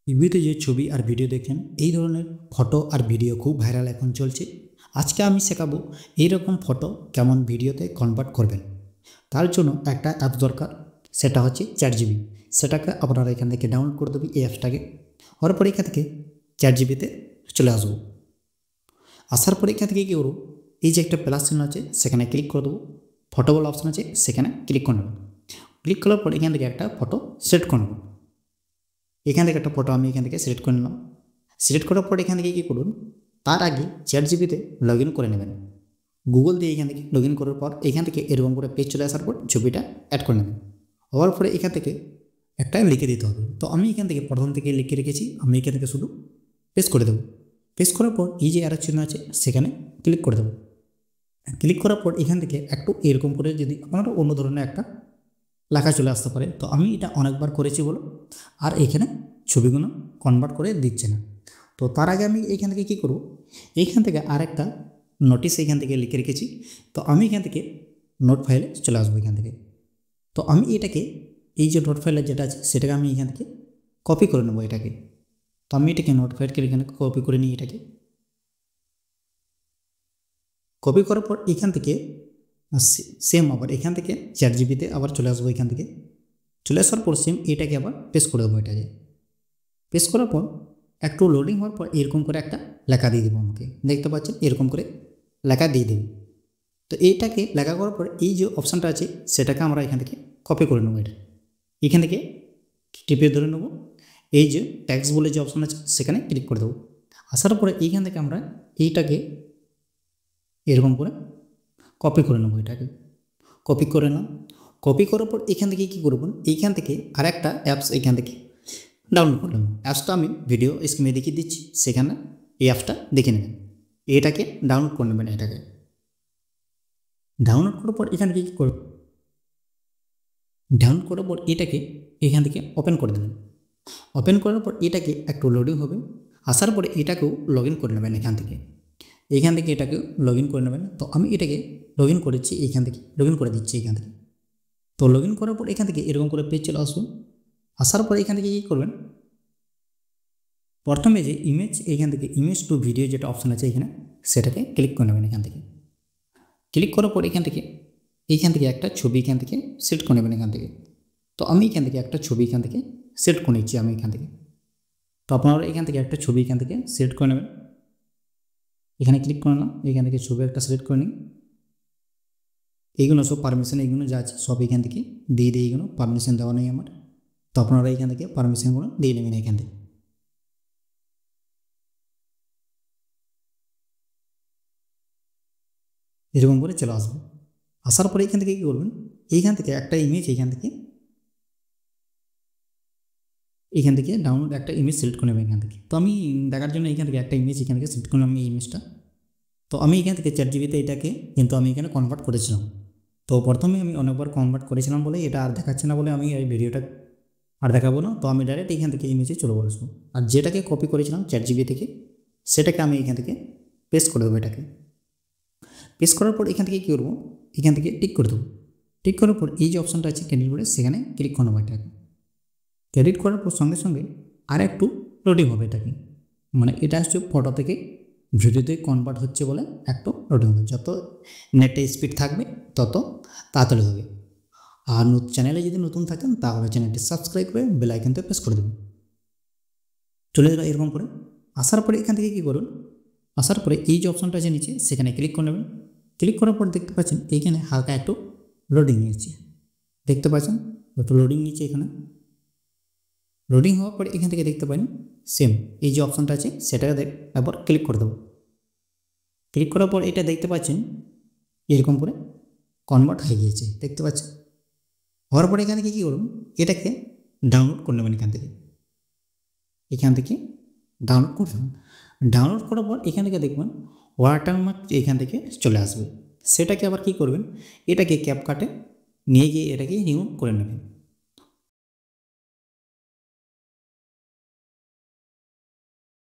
টিভিতে যে ছবি আর ভিডিও দেখেন এই ধরনের ফটো আর ভিডিও খুব ভাইরাল এখন চলছে। আজকে আমি শেখাবো এইরকম ফটো কেমন ভিডিওতে কনভার্ট করবেন। তার জন্য একটা অ্যাপ দরকার, সেটা হচ্ছে চ্যাটজিপি। সেটাকে আপনারা এখান থেকে ডাউনলোড করে দেবেন এই অ্যাপসটাকে। হওয়ার পরে এখান থেকে চ্যাটজিপিতে চলে আসবো। আসার পরে এখান থেকে কী করবো, এই যে একটা প্লাস চিহ্ন আছে সেখানে ক্লিক করে দেবো। ফটো বলে অপশান আছে সেখানে ক্লিক করে নেবেন। ক্লিক করার পর এখান থেকে একটা ফটো সিলেক্ট করে নেব। এখান থেকে একটা ফটো আমি এখান থেকে সিলেক্ট করে নিলাম। সিলেক্ট করার পর এখান থেকে কী করুন, তার আগে চ্যাটজিপিতে লগ ইন করে নেবেন। গুগল দিয়ে এখান থেকে লগ ইন করার পর এখান থেকে এরকম করে পেজ চলে আসার পর ছবিটা অ্যাড করে নেবেন। হওয়ার পরে এখান থেকে একটা লিখে দিতে হবে। তো আমি এখান থেকে প্রথম থেকে লিখে রেখেছি, আমি এখান থেকে শুধু পেস্ট করে দেবো। পেস্ট করার পর এই যে আরও চিহ্ন আছে সেখানে ক্লিক করে দেবো। ক্লিক করার পর এখান থেকে একটু এরকম করে যদি আপনারা অন্য ধরনের একটা লেখা চলে আসতে পারে, তো আমি এটা অনেকবার করেছি বলো আর এখানে ছবিগুলো কনভার্ট করে দিচ্ছে না। তো তার আগে আমি এইখান থেকে কী করব, এইখান থেকে আরেকটা নোটিশ এইখান থেকে লিখে রেখেছি। তো আমি এখান থেকে নোট ফাইলে চলে আসবো এখান থেকে। তো আমি এটাকে এই যে নোট ফাইলে যেটা আছে সেটাকে আমি এখান থেকে কপি করে নেবো এটাকে। তো আমি এটাকে নোট ফাইলকে এখানে কপি করে নিই এটাকে। কপি করার পর এখান থেকে সেম আবার এখান থেকে চ্যাটজিপিতে আবার চলে আসবো। এখান থেকে চলে আসার পর সেম এটাকে আবার পেস্ট করে দেবো। এটাকে পেস্ট করার পর একটু লোডিং হওয়ার পর এরকম করে একটা লেখা দিয়ে দেবো। আমাকে দেখতে পাচ্ছেন এরকম করে লেখা দিয়ে দেবে। তো এইটাকে লেখা করার পর এই যে অপশানটা আছে সেটাকে আমরা এখান থেকে কপি করে নেবো। এটা এখান থেকে টিপে ধরে নেবো, এই যে ট্যাক্স বলে যে অপশান আছে সেখানে ক্লিক করে দেবো। আসার পরে এইখান থেকে আমরা এইটাকে এরকম করে কপি করে নেবো। এটাকে কপি করে নাও। কপি করার পর এখান থেকে কী করবেন, এইখান থেকে আরেকটা অ্যাপস এখান থেকে ডাউনলোড করে নেব। অ্যাপসটা আমি ভিডিও স্ক্রিনে দেখিয়ে দিচ্ছি, সেখানে এই অ্যাপসটা দেখে নেবেন। এটাকে ডাউনলোড করে নেবেন। এটাকে ডাউনলোড করার পর এখানে কী করবেন, ডাউনলোড করার পর এটাকে এখান থেকে ওপেন করে দেবেন। ওপেন করার পর এটাকে একটু লোডিং হবে। আসার পরে এটাকেও লগ ইন করে নেবেন এখান থেকে। এখান থেকে এটাকে লগ ইন করে নেবেন। তো আমি এটাকে লগ ইন করেছি, এইখান থেকে লগ ইন করে দিচ্ছি এখান থেকে। তো লগ ইন করার পর এখান থেকে এরকম করে পেজ চলে আসুন। আসার পর এখান থেকে কী করবেন, প্রথমে যে ইমেজ এইখান থেকে ইমেজ টু ভিডিও যেটা অপশান আছে এখানে সেটাকে ক্লিক করে নেবেন। এখান থেকে ক্লিক করার পর এখান থেকে একটা ছবি এখান থেকে সিলেক্ট করে নেবেন এখান থেকে। তো আমি এখান থেকে একটা ছবি এখান থেকে সিলেক্ট করে নিচ্ছি আমি এখান থেকে। তো আপনারা এখান থেকে একটা ছবি এখান থেকে সিলেক্ট করে নেবেন। এখানে ক্লিক করে নাও, এখান থেকে ছবি একটা সিলেক্ট করে নিন। এইগুলো সব পারমিশন, এইগুলো যা আছে সব এখান থেকে দিয়ে দিই। এইগুলো পারমিশন দেওয়া নেই আমার। তো আপনারা এখান থেকে পারমিশনগুলো দিয়ে নেবেন এখান থেকে। এরকম করে চলে আসবে। আসার পরে এখান থেকে কী করবেন, এইখান থেকে একটা ইমেজ এখান থেকে ডাউনলোড একটা ইমেজ সিলেক্ট করে নেবেন এখান থেকে। তো আমি দেখার জন্য এখান থেকে একটা ইমেজ এখান থেকে সিলেক্ট করলাম এই ইমেজটা। তো আমি এখান থেকে চ্যাটজিপিতে এটাকে কিন্তু আমি এখানে কনভার্ট করেছিলাম। তো প্রথমে আমি অনেকবার কনভার্ট করেছিলাম বলে এটা আর দেখাচ্ছে না বলে আমি এই ভিডিওটা আর দেখাবো না। তো আমি ডাইরেক্ট এখান থেকে ইমেজে চলে বসবো। আর যেটাকে কপি করেছিলাম চ্যাটজিপি থেকে সেটাকে আমি এখান থেকে পেস্ট করে দেবো। এটাকে পেস্ট করার পর এখান থেকে কী করবো, এখান থেকে টিক করে দেবো। টিক করার পর এই যে অপশানটা আছে ক্যাডিট বোর্ডে সেখানে ক্লিক করে নেবো। এটাকে ক্যাডিট করার পর সঙ্গে সঙ্গে আর একটু লোডিং হবে। এটাকে মানে এটা আসছে ফটো থেকে ভিডিওতে কনভার্ট হচ্ছে বলে একটু লোডিং হবে। যত নেটে স্পিড থাকবে তত তাড়াতাড়ি হবে। আর চ্যানেলে যদি নতুন থাকেন তাহলে চ্যানেলটি সাবস্ক্রাইব করে বেল আইকনতে প্রেস করে দেবেন। চলে যাবে এরকম করে। আসার পরে এখান থেকে কী করুন, আসার পরে এই যে অপশানটা আছে নিচে সেখানে ক্লিক করে নেবেন। ক্লিক করার পর দেখতে পাচ্ছেন এইখানে হালকা একটু লোডিং নিচ্ছে, দেখতে পাচ্ছেন একটু লোডিং নিচ্ছে। এখানে লোডিং হওয়ার পরে এখান থেকে দেখতে পারেন সেম এই যে অপশানটা আছে সেটাকে একবার ক্লিক করে দেবো। ক্লিক করার পর এটা দেখতে পাচ্ছেন এরকম করে কনভার্ট হয়ে গিয়েছে, দেখতে পাচ্ছেন। হওয়ার পরে এখান থেকে কী করুন, এটাকে ডাউনলোড করে নেবেন এখান থেকে ডাউনলোড করবেন। ডাউনলোড করার পর এখান থেকে দেখবেন ওয়াটারমার্ক এখান থেকে চলে আসবে। সেটাকে আবার কী করবেন, এটাকে ক্যাপকাটে নিয়ে গিয়ে এটাকে রিমুভ করে নেবেন।